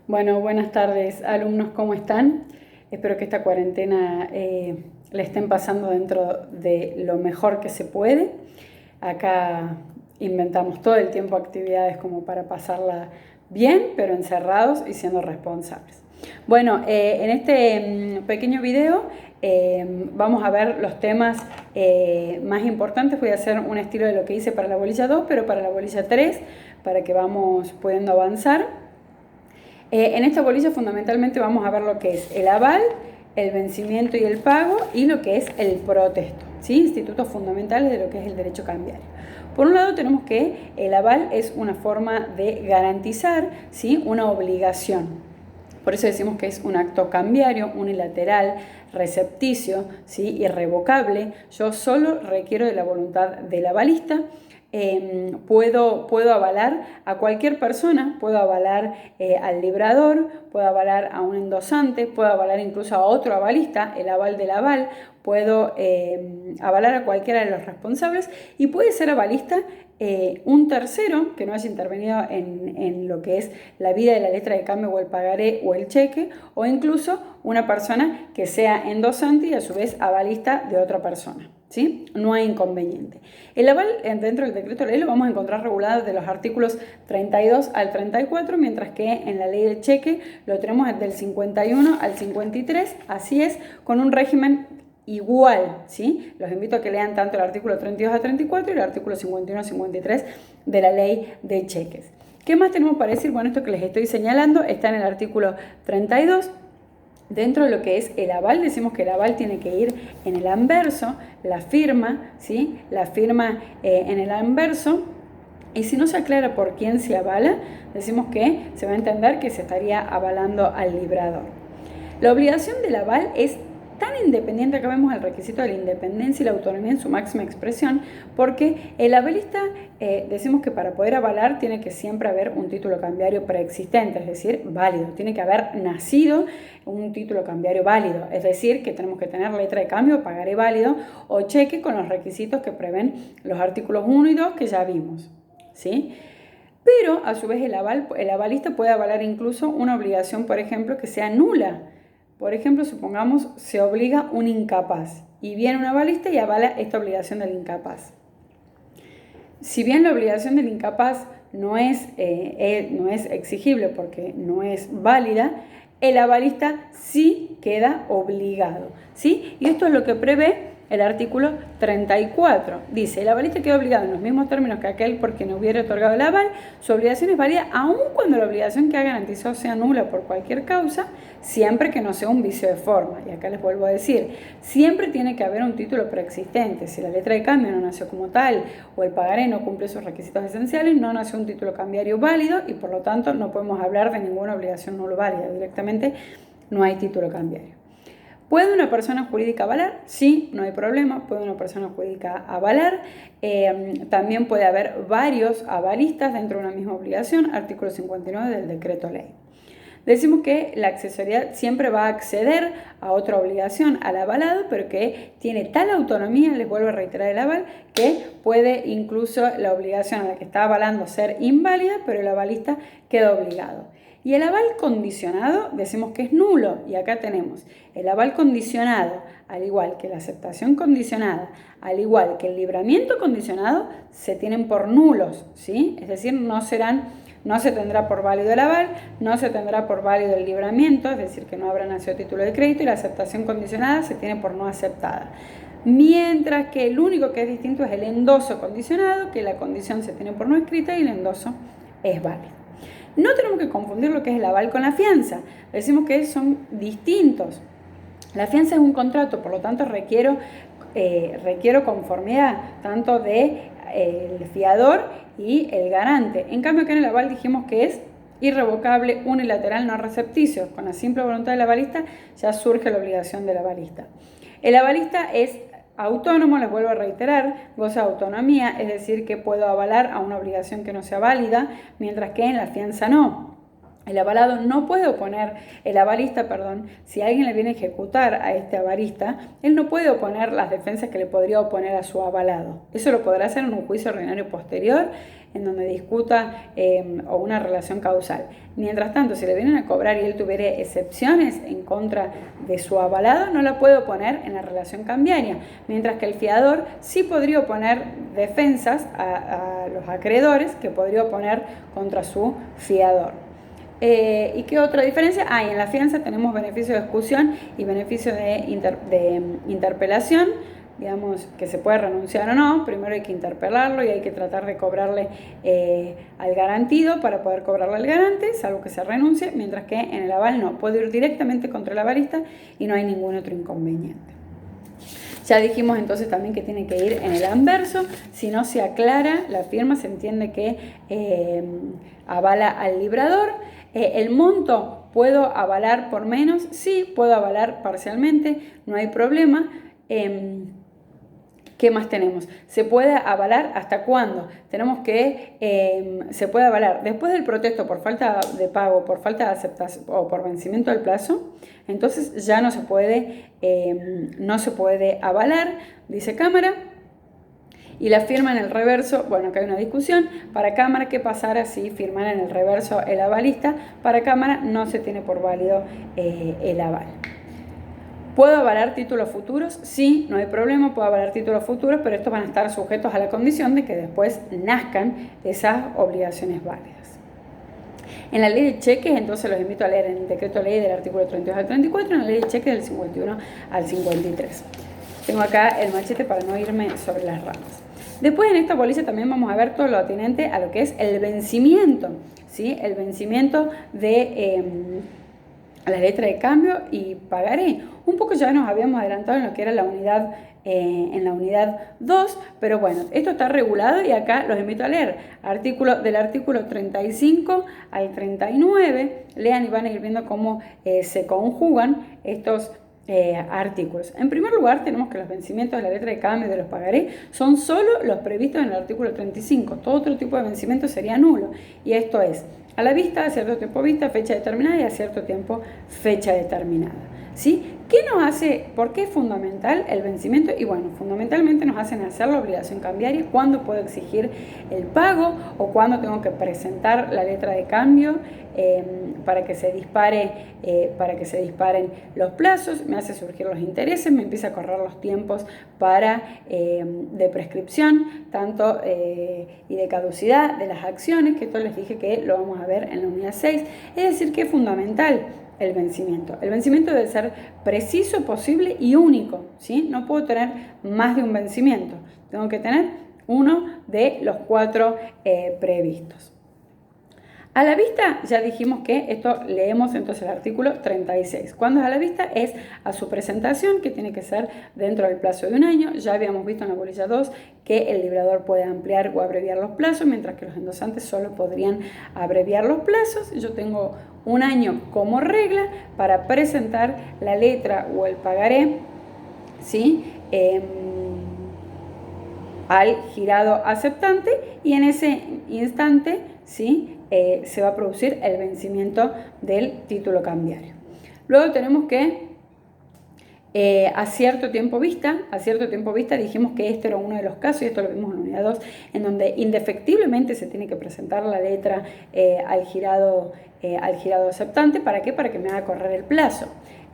Bueno, buenas tardes, alumnos, ¿cómo están? Espero que esta cuarentena la estén pasando dentro de lo mejor que se puede. Acá inventamos todo el tiempo actividades como para pasarla bien, pero encerrados y siendo responsables. Bueno, en este pequeño video vamos a ver los temas más importantes. Voy a hacer un estilo de lo que hice para la bolilla 2, pero para la bolilla 3, para que vamos pudiendo avanzar. En esta bolilla fundamentalmente vamos a ver lo que es el aval, el vencimiento y el pago y lo que es el protesto, ¿sí? Institutos fundamentales de lo que es el derecho cambiario. Por un lado tenemos que el aval es una forma de garantizar, ¿sí?, una obligación. Por eso decimos que es un acto cambiario, unilateral, recepticio, ¿sí?, irrevocable. Yo solo requiero de la voluntad del avalista. Puedo avalar a cualquier persona, puedo avalar al librador, puedo avalar a un endosante, puedo avalar incluso a otro avalista, el aval del aval, puedo avalar a cualquiera de los responsables y puede ser avalista un tercero que no haya intervenido en lo que es la vida de la letra de cambio o el pagaré o el cheque, o incluso una persona que sea endosante y a su vez avalista de otra persona, ¿sí? No hay inconveniente. El aval dentro del decreto de ley lo vamos a encontrar regulado de los artículos 32 al 34, mientras que en la ley del cheque lo tenemos del 51 al 53, así es, con un régimen igual, ¿sí? Los invito a que lean tanto el artículo 32 a 34 y el artículo 51 a 53 de la ley de cheques. ¿Qué más tenemos para decir? Bueno, esto que les estoy señalando está en el artículo 32. Dentro de lo que es el aval, decimos que el aval tiene que ir en el anverso, la firma, ¿sí? La firma en el anverso. Y si no se aclara por quién se avala, decimos que se va a entender que se estaría avalando al librador. La obligación del aval es tan independiente, acá vemos el requisito de la independencia y la autonomía en su máxima expresión, porque el avalista, decimos que para poder avalar tiene que siempre haber un título cambiario preexistente, es decir, válido, tiene que haber nacido un título cambiario válido, es decir, que tenemos que tener letra de cambio, pagaré válido o cheque con los requisitos que prevén los artículos 1 y 2 que ya vimos, ¿sí? Pero a su vez el avalista puede avalar incluso una obligación, por ejemplo, que sea nula. Por ejemplo, supongamos se obliga un incapaz y viene un avalista y avala esta obligación del incapaz. Si bien la obligación del incapaz no es exigible porque no es válida, el avalista sí queda obligado, ¿sí? Y esto es lo que prevé el artículo 34. Dice, el avalista queda obligado en los mismos términos que aquel por quien hubiera otorgado el aval. Su obligación es válida aun cuando la obligación que ha garantizado sea nula por cualquier causa, siempre que no sea un vicio de forma. Y acá les vuelvo a decir, siempre tiene que haber un título preexistente. Si la letra de cambio no nació como tal o el pagaré no cumple sus requisitos esenciales, no nació un título cambiario válido y por lo tanto no podemos hablar de ninguna obligación nula válida. Directamente no hay título cambiario. ¿Puede una persona jurídica avalar? Sí, no hay problema, puede una persona jurídica avalar. También puede haber varios avalistas dentro de una misma obligación, artículo 59 del decreto ley. Decimos que la accesoriedad siempre va a acceder a otra obligación, al avalado, pero que tiene tal autonomía, les vuelvo a reiterar el aval, que puede incluso la obligación a la que está avalando ser inválida, pero el avalista queda obligado. Y el aval condicionado decimos que es nulo, y acá tenemos el aval condicionado, al igual que la aceptación condicionada, al igual que el libramiento condicionado, se tienen por nulos, ¿sí? Es decir, no se tendrá por válido el aval, no se tendrá por válido el libramiento, es decir, que no habrá nacido título de crédito, y la aceptación condicionada se tiene por no aceptada. Mientras que el único que es distinto es el endoso condicionado, que la condición se tiene por no escrita y el endoso es válido. No tenemos que confundir lo que es el aval con la fianza. Decimos que son distintos. La fianza es un contrato, por lo tanto requiero conformidad tanto del fiador y el garante. En cambio, acá en el aval dijimos que es irrevocable, unilateral, no recepticio. Con la simple voluntad del avalista ya surge la obligación del avalista. El avalista es autónomo, les vuelvo a reiterar, goza de autonomía, es decir, que puedo avalar a una obligación que no sea válida, mientras que en la fianza no. El avalado no puede oponer, el avalista, perdón, si alguien le viene a ejecutar a este avalista, él no puede oponer las defensas que le podría oponer a su avalado. Eso lo podrá hacer en un juicio ordinario posterior, en donde discuta o una relación causal. Mientras tanto, si le vienen a cobrar y él tuviera excepciones en contra de su avalado, no la puede oponer en la relación cambiaria, mientras que el fiador sí podría oponer defensas a los acreedores que podría oponer contra su fiador. ¿Y qué otra diferencia? Y en la fianza tenemos beneficio de exclusión y beneficio de interpelación, digamos que se puede renunciar o no. Primero hay que interpelarlo y hay que tratar de cobrarle al garantido para poder cobrarle al garante, salvo que se renuncie, mientras que en el aval no, puede ir directamente contra el avalista y no hay ningún otro inconveniente. Ya dijimos entonces también que tiene que ir en el anverso. Si no se aclara la firma, se entiende que avala al librador. El monto, ¿puedo avalar por menos? Sí, puedo avalar parcialmente, no hay problema. ¿Qué más tenemos? ¿Se puede avalar hasta cuándo? Tenemos que se puede avalar después del protesto por falta de pago, por falta de aceptación o por vencimiento del plazo. Entonces ya no se puede avalar, dice Cámara. Y la firma en el reverso, bueno, acá hay una discusión. Para Cámara, ¿qué pasará si firmara en el reverso el avalista? Para Cámara no se tiene por válido el aval. ¿Puedo avalar títulos futuros? Sí, no hay problema, puedo avalar títulos futuros, pero estos van a estar sujetos a la condición de que después nazcan esas obligaciones válidas. En la ley de cheques, entonces los invito a leer en el decreto ley del artículo 32 al 34, en la ley de cheques del 51 al 53. Tengo acá el machete para no irme sobre las ramas. Después en esta póliza también vamos a ver todo lo atinente a lo que es el vencimiento, ¿sí? El vencimiento de la letra de cambio y pagaré. Un poco ya nos habíamos adelantado en lo que era la unidad, en la unidad 2, pero bueno, esto está regulado y acá los invito a leer. Del artículo 35 al 39, lean y van a ir viendo cómo se conjugan estos artículos. En primer lugar, tenemos que los vencimientos de la letra de cambio y de los pagaré son solo los previstos en el artículo 35. Todo otro tipo de vencimiento sería nulo. Y esto es a la vista, a cierto tiempo vista, fecha determinada y a cierto tiempo fecha determinada. ¿Sí? ¿Qué nos hace? ¿Por qué es fundamental el vencimiento? Y bueno, fundamentalmente nos hacen hacer la obligación cambiaria, cuándo puedo exigir el pago o cuándo tengo que presentar la letra de cambio para que se disparen los plazos, me hace surgir los intereses, me empieza a correr los tiempos de prescripción tanto y de caducidad de las acciones, que esto les dije que lo vamos a ver en la unidad 6, es decir que es fundamental el vencimiento. El vencimiento debe ser preciso, posible y único, ¿sí? No puedo tener más de un vencimiento, tengo que tener uno de los 4 previstos. A la vista, ya dijimos que esto leemos entonces el artículo 36. Cuando es a la vista es a su presentación, que tiene que ser dentro del plazo de un año. Ya habíamos visto en la bolilla 2 que el librador puede ampliar o abreviar los plazos, mientras que los endosantes solo podrían abreviar los plazos. Yo tengo un año como regla para presentar la letra o el pagaré, ¿sí? Al girado aceptante, y en ese instante, ¿sí? Se va a producir el vencimiento del título cambiario. Luego tenemos que a cierto tiempo vista dijimos que este era uno de los casos, y esto lo vimos en la unidad 2, en donde indefectiblemente se tiene que presentar la letra al girado aceptante. ¿Para qué? Para que me haga correr el plazo.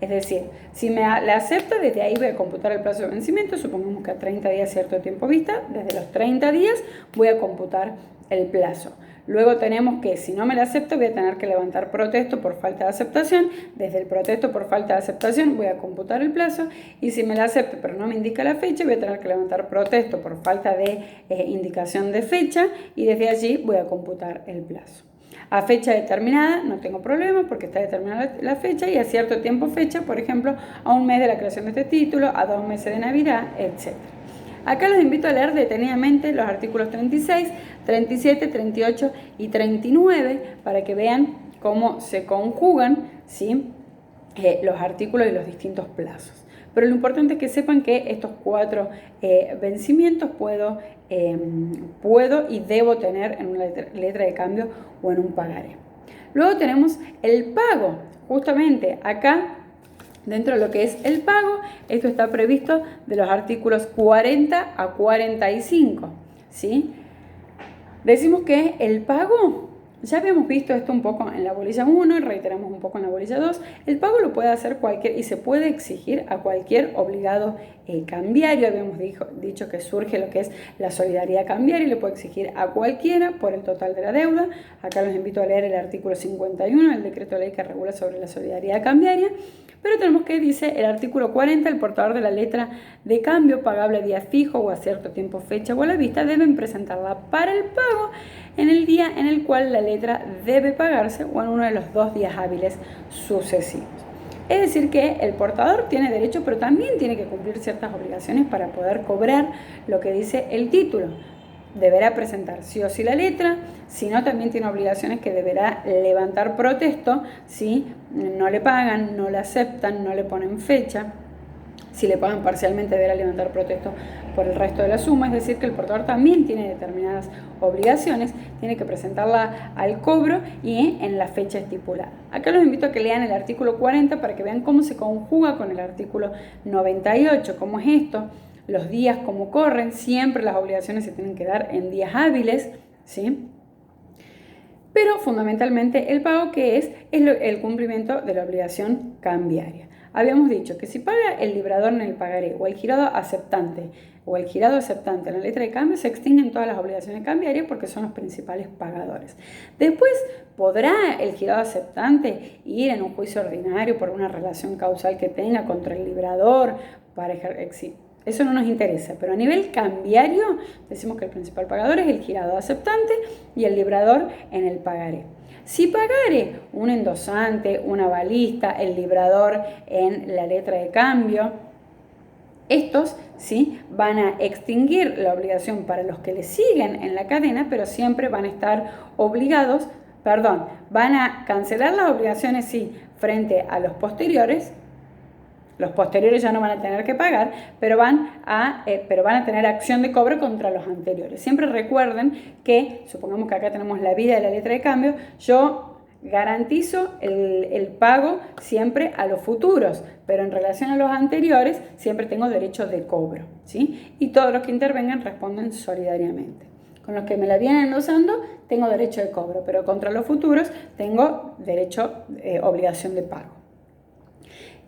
Es decir, si la acepta, desde ahí voy a computar el plazo de vencimiento. Supongamos que a 30 días cierto tiempo vista, desde los 30 días voy a computar el plazo. Luego tenemos que, si no me la acepto, voy a tener que levantar protesto por falta de aceptación. Desde el protesto por falta de aceptación voy a computar el plazo. Y si me la acepto pero no me indica la fecha, voy a tener que levantar protesto por falta de indicación de fecha. Y desde allí voy a computar el plazo. A fecha determinada no tengo problema porque está determinada la fecha, y a cierto tiempo fecha, por ejemplo, a un mes de la creación de este título, a 2 meses de Navidad, etc. Acá los invito a leer detenidamente los artículos 36, 37, 38 y 39 para que vean cómo se conjugan, ¿sí? Los artículos y los distintos plazos. Pero lo importante es que sepan que estos 4 vencimientos puedo y debo tener en una letra de cambio o en un pagaré. Luego tenemos el pago. Justamente acá, dentro de lo que es el pago, esto está previsto de los artículos 40 a 45, ¿sí? Decimos que el pago, ya habíamos visto esto un poco en la bolilla 1 y reiteramos un poco en la bolilla 2, el pago lo puede hacer cualquier y se puede exigir a cualquier obligado cambiario. Habíamos dicho que surge lo que es la solidaridad cambiaria y le puede exigir a cualquiera por el total de la deuda. Acá los invito a leer el artículo 51 del decreto de ley que regula sobre la solidaridad cambiaria. Pero tenemos que, dice el artículo 40, el portador de la letra de cambio pagable a día fijo o a cierto tiempo, fecha o a la vista deben presentarla para el pago en el día en el cual la letra debe pagarse o en uno de los 2 días hábiles sucesivos. Es decir que el portador tiene derecho, pero también tiene que cumplir ciertas obligaciones para poder cobrar lo que dice el título. Deberá presentar sí o sí la letra, si no también tiene obligaciones que deberá levantar protesto si no le pagan, no le aceptan, no le ponen fecha. Si le pagan parcialmente deberá levantar protesto por el resto de la suma, es decir que el portador también tiene determinadas obligaciones, tiene que presentarla al cobro y en la fecha estipulada. Acá los invito a que lean el artículo 40 para que vean cómo se conjuga con el artículo 98, cómo es esto. Los días como corren, siempre las obligaciones se tienen que dar en días hábiles, ¿sí? Pero fundamentalmente el pago, que es el cumplimiento de la obligación cambiaria. Habíamos dicho que si paga el librador en el pagaré o el girado aceptante en la letra de cambio, se extinguen todas las obligaciones cambiarias porque son los principales pagadores. Después, ¿podrá el girado aceptante ir en un juicio ordinario por una relación causal que tenga contra el librador para ejercer? Eso no nos interesa, pero a nivel cambiario decimos que el principal pagador es el girado aceptante y el librador en el pagaré. Si pagare un endosante, un avalista, el librador en la letra de cambio, estos sí van a extinguir la obligación para los que le siguen en la cadena, pero siempre van a estar obligados, van a cancelar las obligaciones sí frente a los posteriores. Los posteriores ya no van a tener que pagar, pero van a tener acción de cobro contra los anteriores. Siempre recuerden que, supongamos que acá tenemos la vida de la letra de cambio, yo garantizo el pago siempre a los futuros, pero en relación a los anteriores siempre tengo derecho de cobro, ¿sí? Y todos los que intervengan responden solidariamente. Con los que me la vienen endosando tengo derecho de cobro, pero contra los futuros tengo obligación de pago.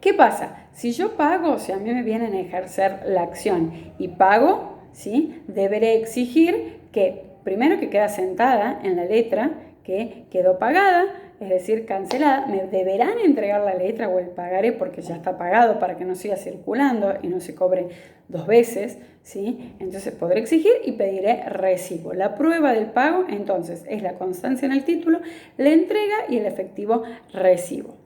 ¿Qué pasa? Si yo pago, si a mí me vienen a ejercer la acción y pago, ¿sí? Deberé exigir que, primero, que queda sentada en la letra, que quedó pagada, es decir, cancelada. Me deberán entregar la letra o el pagaré porque ya está pagado para que no siga circulando y no se cobre 2 veces, ¿sí? Entonces podré exigir y pediré recibo. La prueba del pago, entonces, es la constancia en el título, la entrega y el efectivo recibo.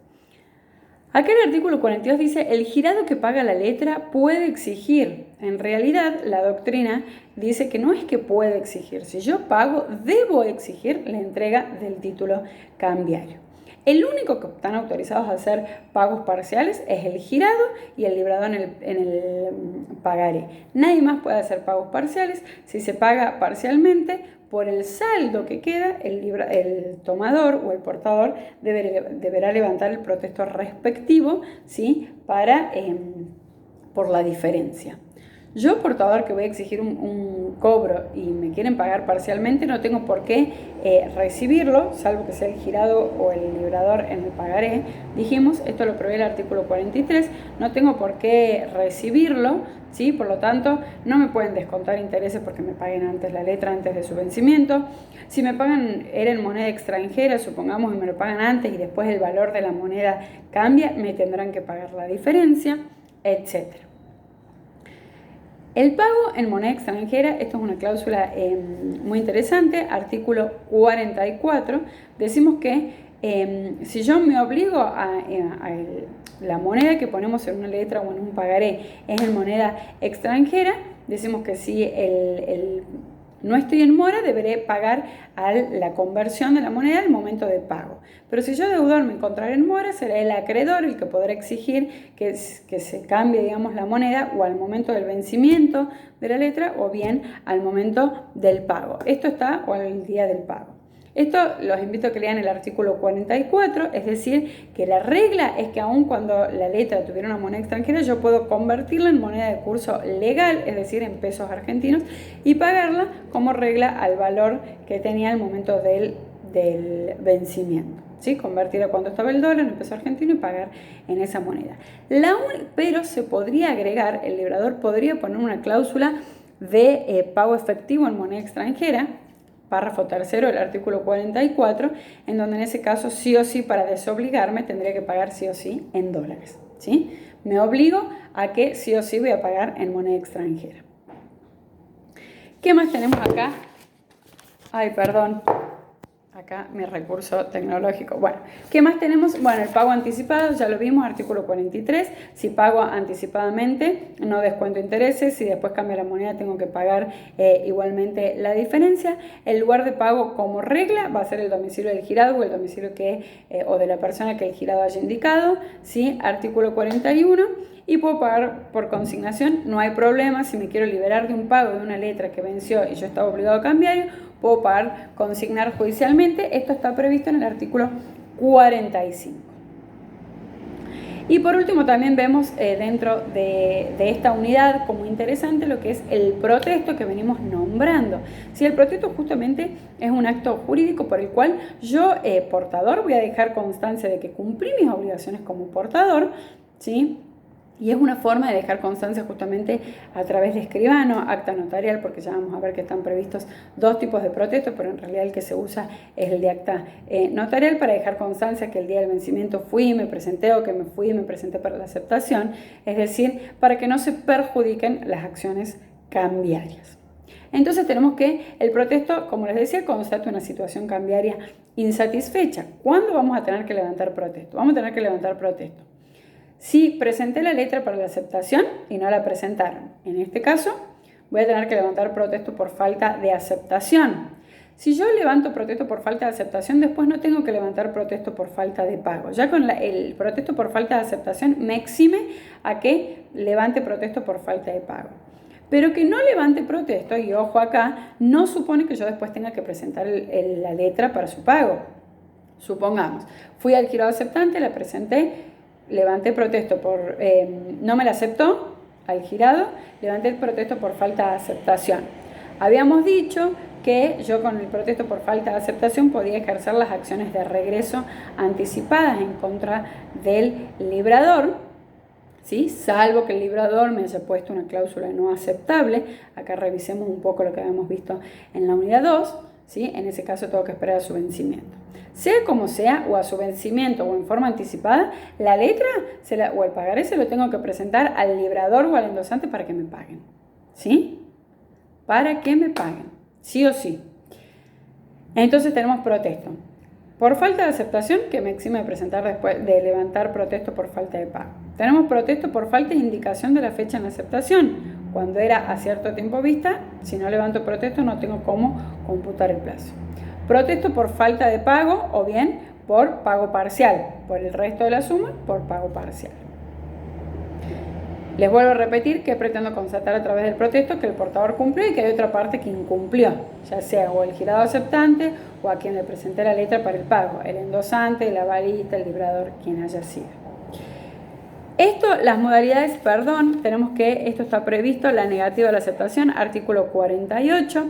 Acá el artículo 42 dice, el girado que paga la letra puede exigir. En realidad, la doctrina dice que no es que puede exigir. Si yo pago, debo exigir la entrega del título cambiario. El único que están autorizados a hacer pagos parciales es el girado y el librador en el pagaré. Nadie más puede hacer pagos parciales. Si se paga parcialmente, por el saldo que queda, el tomador o el portador deberá levantar el protesto respectivo, ¿sí? Por la diferencia. Yo, portador, que voy a exigir un cobro y me quieren pagar parcialmente, no tengo por qué recibirlo, salvo que sea el girado o el librador en el pagaré. Dijimos, esto lo prevé el artículo 43, no tengo por qué recibirlo, ¿sí? Por lo tanto, no me pueden descontar intereses porque me paguen antes la letra, antes de su vencimiento. Si me pagan, era en moneda extranjera, supongamos, y me lo pagan antes y después el valor de la moneda cambia, me tendrán que pagar la diferencia, etc. El pago en moneda extranjera, esto es una cláusula muy interesante, artículo 44, decimos que si yo me obligo a la moneda que ponemos en una letra o en un pagaré es en moneda extranjera, decimos que si no estoy en mora, deberé pagar a la conversión de la moneda al momento de pago. Pero si yo deudor me encontraré en mora, será el acreedor el que podrá exigir que se cambie, digamos, la moneda o al momento del vencimiento de la letra o bien al momento del pago. Esto está o al día del pago. Esto los invito a que lean el artículo 44, es decir, que la regla es que aun cuando la letra tuviera una moneda extranjera, yo puedo convertirla en moneda de curso legal, es decir, en pesos argentinos, y pagarla como regla al valor que tenía al momento del vencimiento. ¿Sí? Convertirla cuando estaba el dólar en peso argentino y pagar en esa moneda. Pero se podría agregar, el librador podría poner una cláusula de pago efectivo en moneda extranjera, párrafo tercero del artículo 44, en donde en ese caso sí o sí, para desobligarme, tendría que pagar sí o sí en dólares. ¿Sí? Me obligo a que sí o sí voy a pagar en moneda extranjera. ¿Qué más tenemos acá? Ay, perdón. Acá mi recurso tecnológico. Bueno, ¿qué más tenemos? Bueno, el pago anticipado, ya lo vimos, artículo 43. Si pago anticipadamente, no descuento intereses. Si después cambia la moneda, tengo que pagar igualmente la diferencia. El lugar de pago como regla va a ser el domicilio del girado o el domicilio o de la persona que el girado haya indicado. ¿Sí? Artículo 41. Y puedo pagar por consignación, no hay problema. Si me quiero liberar de un pago de una letra que venció y yo estaba obligado a cambiar, puedo pagar, consignar judicialmente. Esto está previsto en el artículo 45. Y por último también vemos dentro de esta unidad como interesante lo que es el protesto que venimos nombrando. Si el protesto justamente es un acto jurídico por el cual yo, portador, voy a dejar constancia de que cumplí mis obligaciones como portador, ¿sí? Y es una forma de dejar constancia justamente a través de escribano, acta notarial, porque ya vamos a ver que están previstos dos tipos de protestos, pero en realidad el que se usa es el de acta notarial para dejar constancia que el día del vencimiento fui, me presenté o que me fui y me presenté para la aceptación, es decir, para que no se perjudiquen las acciones cambiarias. Entonces tenemos que el protesto, como les decía, constata una situación cambiaria insatisfecha. ¿Cuándo vamos a tener que levantar protesto? Vamos a tener que levantar protesto si presenté la letra para la aceptación y no la presentaron. En este caso, voy a tener que levantar protesto por falta de aceptación. Si yo levanto protesto por falta de aceptación, después no tengo que levantar protesto por falta de pago. Ya con el protesto por falta de aceptación me exime a que levante protesto por falta de pago. Pero que no levante protesto, y ojo acá, no supone que yo después tenga que presentar la letra para su pago. Supongamos, fui al girado aceptante, la presenté, levanté protesto no me la aceptó al girado, levanté el protesto por falta de aceptación. Habíamos dicho que yo con el protesto por falta de aceptación podía ejercer las acciones de regreso anticipadas en contra del librador, ¿sí? Salvo que el librador me haya puesto una cláusula no aceptable. Acá revisemos un poco lo que habíamos visto en la unidad 2, ¿sí? En ese caso tengo que esperar a su vencimiento. Sea como sea, o a su vencimiento o en forma anticipada, la letra o el pagaré se lo tengo que presentar al librador o al endosante para que me paguen. ¿Sí? Para que me paguen. Sí o sí. Entonces tenemos protesto por falta de aceptación, que me exime de presentar después de levantar protesto por falta de pago. Tenemos protesto por falta de indicación de la fecha en la aceptación. Cuando era a cierto tiempo vista, si no levanto protesto no tengo cómo computar el plazo. Protesto por falta de pago o bien por pago parcial, por el resto de la suma, por pago parcial. Les vuelvo a repetir que pretendo constatar a través del protesto que el portador cumplió y que hay otra parte que incumplió, ya sea o el girado aceptante o a quien le presenté la letra para el pago, el endosante, el avalista, el librador, quien haya sido. Las modalidades, tenemos que esto está previsto, la negativa de la aceptación, artículo 48.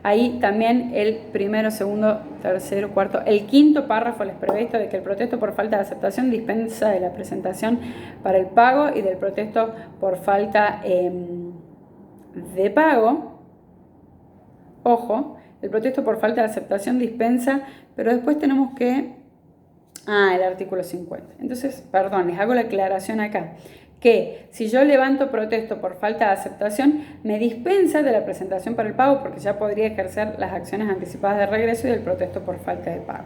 Ahí también el primero, segundo, tercero, cuarto, el quinto párrafo les previsto de que el protesto por falta de aceptación dispensa de la presentación para el pago y del protesto por falta de pago. Ojo, el protesto por falta de aceptación dispensa, pero después tenemos que... el artículo 50. Entonces, les hago la aclaración acá. Que si yo levanto protesto por falta de aceptación, me dispensa de la presentación para el pago porque ya podría ejercer las acciones anticipadas de regreso y del protesto por falta de pago.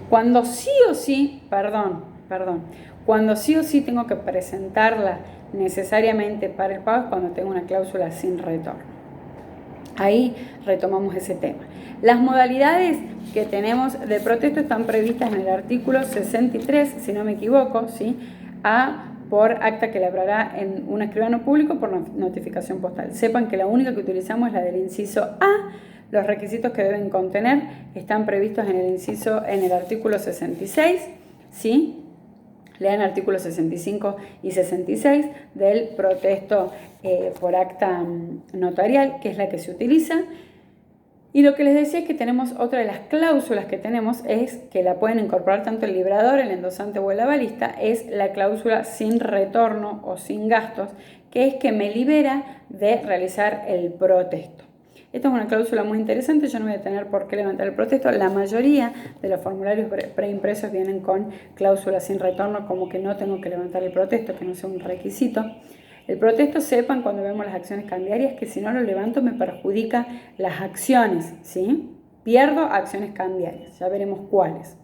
Cuando sí o sí, cuando sí o sí tengo que presentarla necesariamente para el pago es cuando tengo una cláusula sin retorno. Ahí retomamos ese tema. Las modalidades que tenemos de protesto están previstas en el artículo 63, si no me equivoco, ¿sí? Por acta que labrará en un escribano público por notificación postal. Sepan que la única que utilizamos es la del inciso A, Los requisitos que deben contener están previstos en el artículo 66, ¿sí? Lean artículos 65 y 66 del protesto por acta notarial, que es la que se utiliza. Y lo que les decía es que tenemos otra de las cláusulas que tenemos, es que la pueden incorporar tanto el librador, el endosante o el avalista, es la cláusula sin retorno o sin gastos, que es que me libera de realizar el protesto. Esta es una cláusula muy interesante, yo no voy a tener por qué levantar el protesto. La mayoría de los formularios preimpresos vienen con cláusula sin retorno, como que no tengo que levantar el protesto, que no sea un requisito. El protesto, sepan cuando vemos las acciones cambiarias, que si no lo levanto me perjudica las acciones, ¿sí? Pierdo acciones cambiarias, ya veremos cuáles,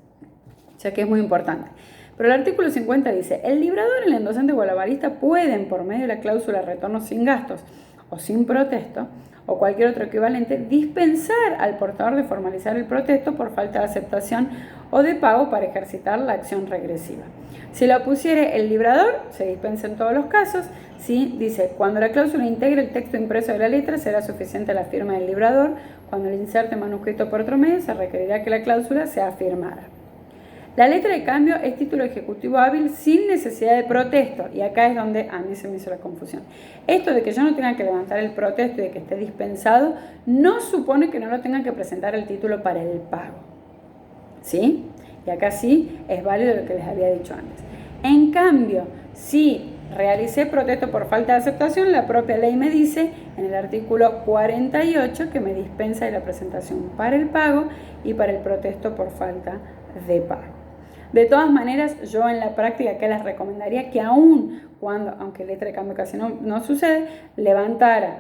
ya que es muy importante. Pero el artículo 50 dice, el librador, el endosante o el avalista pueden, por medio de la cláusula retorno sin gastos o sin protesto, o cualquier otro equivalente, dispensar al portador de formalizar el protesto por falta de aceptación o de pago para ejercitar la acción regresiva. Si lo pusiere el librador, se dispensa en todos los casos. ¿Sí? Dice, cuando la cláusula integre el texto impreso de la letra, será suficiente la firma del librador. Cuando le inserte manuscrito por otro medio, se requerirá que la cláusula sea firmada. La letra de cambio es título ejecutivo hábil sin necesidad de protesto, y acá es donde a mí se me hizo la confusión. Esto de que yo no tenga que levantar el protesto y de que esté dispensado, no supone que no lo tengan que presentar el título para el pago, ¿sí? Y acá sí es válido lo que les había dicho antes. En cambio, si realicé protesto por falta de aceptación, la propia ley me dice en el artículo 48 que me dispensa de la presentación para el pago y para el protesto por falta de pago. De todas maneras, yo en la práctica acá les recomendaría que aunque letra de cambio casi no sucede,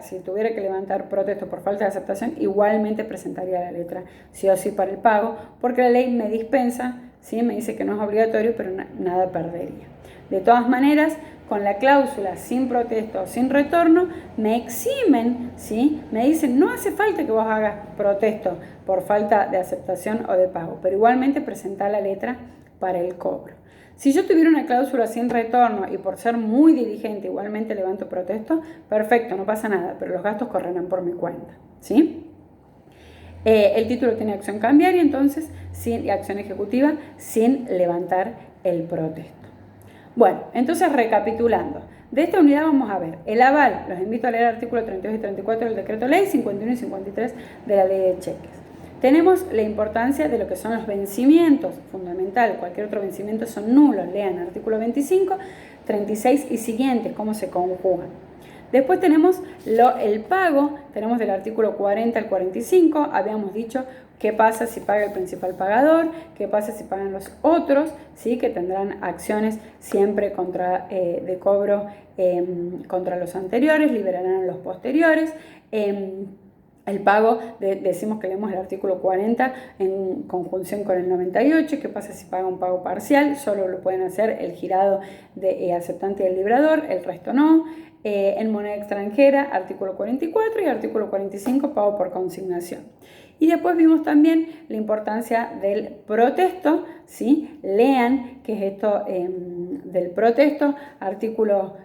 si tuviera que levantar protesto por falta de aceptación, igualmente presentaría la letra sí o sí para el pago, porque la ley me dispensa, ¿sí? Me dice que no es obligatorio, pero nada perdería. De todas maneras, con la cláusula sin protesto o sin retorno, me eximen, ¿sí? Me dicen, no hace falta que vos hagas protesto por falta de aceptación o de pago, pero igualmente presentá la letra para el cobro. Si yo tuviera una cláusula sin retorno y por ser muy diligente igualmente levanto protesto, perfecto, no pasa nada, pero los gastos correrán por mi cuenta, ¿sí? El título tiene acción cambiaria, entonces, y acción ejecutiva, sin levantar el protesto. Bueno, entonces recapitulando, de esta unidad vamos a ver el aval. Los invito a leer el artículo 32 y 34 del decreto ley, 51 y 53 de la ley de cheques. Tenemos la importancia de lo que son los vencimientos, fundamental, cualquier otro vencimiento son nulos, lean artículo 25, 36 y siguientes, cómo se conjugan. Después tenemos el pago, tenemos del artículo 40 al 45, habíamos dicho qué pasa si paga el principal pagador, qué pasa si pagan los otros, ¿sí? Que tendrán acciones siempre de cobro contra los anteriores, liberarán a los posteriores. El pago, decimos que leemos el artículo 40 en conjunción con el 98, ¿qué pasa si paga un pago parcial? Solo lo pueden hacer el girado de aceptante del librador, el resto no. En moneda extranjera, artículo 44 y artículo 45, pago por consignación. Y después vimos también la importancia del protesto, ¿sí? Lean qué es esto del protesto, artículo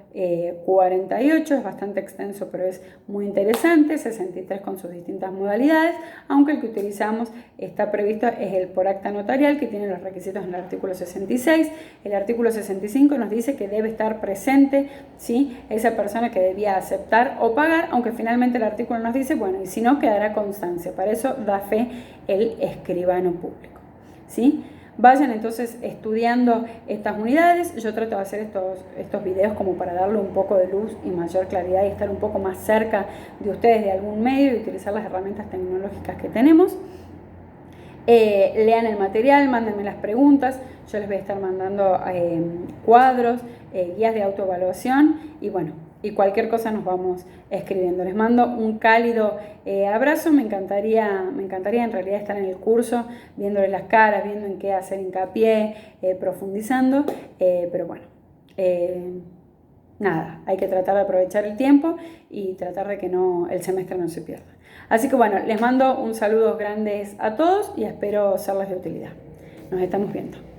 48, es bastante extenso pero es muy interesante, 63 con sus distintas modalidades, aunque el que utilizamos está previsto es el por acta notarial, que tiene los requisitos en el artículo 66. El artículo 65 nos dice que debe estar presente, ¿sí? Esa persona que debía aceptar o pagar, aunque finalmente el artículo nos dice, bueno, y si no, quedará constancia. Para eso da fe el escribano público, ¿sí? Vayan entonces estudiando estas unidades. Yo trato de hacer estos videos como para darle un poco de luz y mayor claridad y estar un poco más cerca de ustedes de algún medio y utilizar las herramientas tecnológicas que tenemos. Lean el material, mándenme las preguntas, yo les voy a estar mandando cuadros, guías de autoevaluación y bueno, y cualquier cosa nos vamos escribiendo. Les mando un cálido abrazo. Me encantaría en realidad estar en el curso, viéndoles las caras, viendo en qué hacer hincapié, profundizando, pero bueno, nada, hay que tratar de aprovechar el tiempo y tratar de que el semestre no se pierda. Así que bueno, les mando un saludo grandes a todos y espero serles de utilidad. Nos estamos viendo.